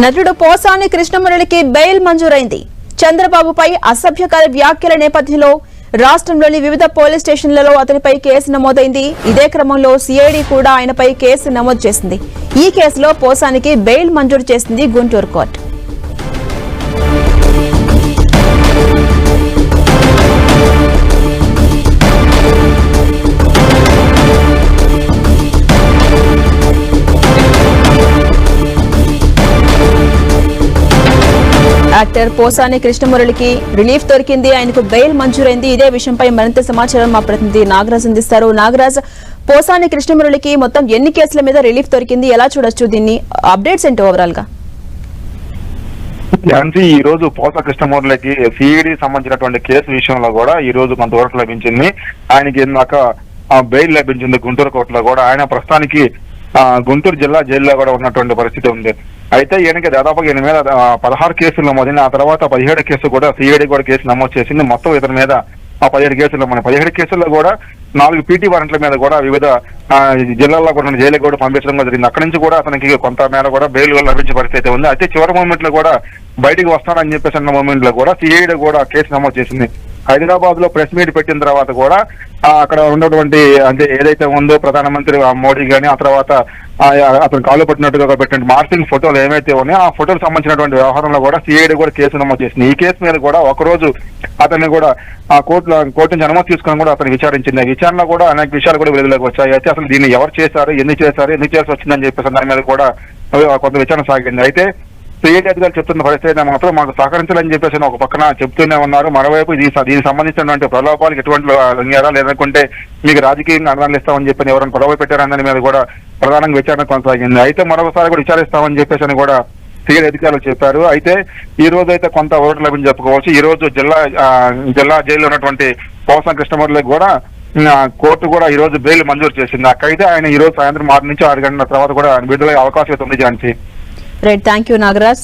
నటుడు పోసాని కృష్ణమురళికి బెయిల్ మంజూరైంది. చంద్రబాబుపై అసభ్యకర వ్యాఖ్యల నేపథ్యంలో రాష్ట్రంలోని వివిధ పోలీస్ స్టేషన్లలో అతనిపై కేసు నమోదైంది. ఇదే క్రమంలో సిఐడి కూడా ఆయనపై కేసు నమోదు చేసింది. ఈ కేసులో పోసానికి బెయిల్ మంజూరు చేసింది గుంటూరు కోర్టు. యాక్టర్ పోసాని కృష్ణమురళికి రిలీఫ్ దొరికింది. ఆయనకు బెయిల్ మంజూరైంది. ఇదే విషయంపై మరింత సమాచారం మా ప్రతినిధి నాగరాజ్ అందిస్తారు. నాగరాజ్, పోసాని కృష్ణమురళికి మొత్తం ఎన్ని కేసుల మీద రిలీఫ్ దొరికింది, ఎలా చూడొచ్చు దీన్ని, అప్డేట్స్ ఏంటి ఓవరాల్ గా? ఈ రోజు పోసా కృష్ణమురళికి సిఐడి సంబంధించినటువంటి కేసు విషయంలో కూడా ఈ రోజు కొంతవరకు లభించింది. ఆయనకి ఇందాక బెయిల్ లభించింది గుంటూరు కోర్టులో కూడా. ఆయన ప్రస్తుతానికి గుంటూరు జిల్లా జైల్లో కూడా ఉన్నటువంటి పరిస్థితి ఉంది. అయితే ఈయనకి దాదాపుగా ఈయన మీద 16 కేసులు నమోదైన, ఆ తర్వాత 17 కేసు కూడా సిఐడి కూడా కేసు నమోదు చేసింది. మొత్తం ఇతని మీద 17 కేసులు మన 17 కేసుల్లో కూడా 4 పీటీ వారెంట్ల మీద కూడా వివిధ జిల్లాల్లో కూడా జైలుకి కూడా పంపించడం జరిగింది. అక్కడి నుంచి కూడా అతనికి కొంత మేర కూడా బెయిల్ లభించే పరిస్థితి ఉంది. అయితే చివరి మూమెంట్ లో కూడా బయటకు వస్తాడని చెప్పేసి అన్న మూమెంట్ లో కూడా సిఐడి కూడా కేసు నమోదు చేసింది. హైదరాబాద్ లో ప్రెస్ మీట్ పెట్టిన తర్వాత కూడా అక్కడ ఉన్నటువంటి అంటే ఏదైతే ఉందో ప్రధానమంత్రి మోడీ గాని, ఆ తర్వాత అతను కాలు పట్టినట్టుగా పెట్టిన మార్చింగ్ ఫోటోలు ఏమైతే ఉన్నాయో ఆ ఫోటోలకు సంబంధించినటువంటి వ్యవహారంలో కూడా సిఐడి కూడా కేసు నమోదు చేసింది. ఈ కేసు మీద కూడా ఒకరోజు అతన్ని కూడా ఆ కోర్టు నుంచి అనుమతి తీసుకుని కూడా అతను విచారించింది. విచారణలో కూడా అనేక విషయాలు కూడా వెలుగులోకి వచ్చాయి. అయితే అసలు దీన్ని ఎవరు చేశారు, ఎందుకు చేయాల్సి వచ్చిందని చెప్పేసి దాని మీద కూడా కొంత విచారణ సాగింది. అయితే సిఐడి అధికారులు చెప్తున్న పరిస్థితి మాత్రం మాకు సహకరించాలని చెప్పేసి ఒక పక్కన చెప్తూనే ఉన్నారు. మరోవైపు దీనికి సంబంధించినటువంటి ప్రలోభాలకు ఎటువంటి లొంగారా, లేదనుకుంటే మీకు రాజకీయంగా అనుదానాలు ఇస్తామని చెప్పి ఎవరైనా ప్రలోభ పెట్టారని మీద కూడా ప్రధానంగా విచారణ కొనసాగింది. అయితే మరొకసారి కూడా విచారిస్తామని చెప్పేసి కూడా సిఐడి అధికారులు చెప్పారు. అయితే ఈ రోజు అయితే కొంత ఓటు లభించి చెప్పుకోవచ్చు. ఈ రోజు జిల్లా జైల్లో ఉన్నటువంటి పోసా కృష్ణమురళికి కూడా కోర్టు కూడా ఈ రోజు బెయిల్ మంజూరు చేసింది. అక్కడైతే ఆయన ఈ రోజు సాయంత్రం 6 నుంచి 6 గంటల తర్వాత కూడా విడుదల అవకాశం ఉంది. Jhansi, right, thank you Nagaraj.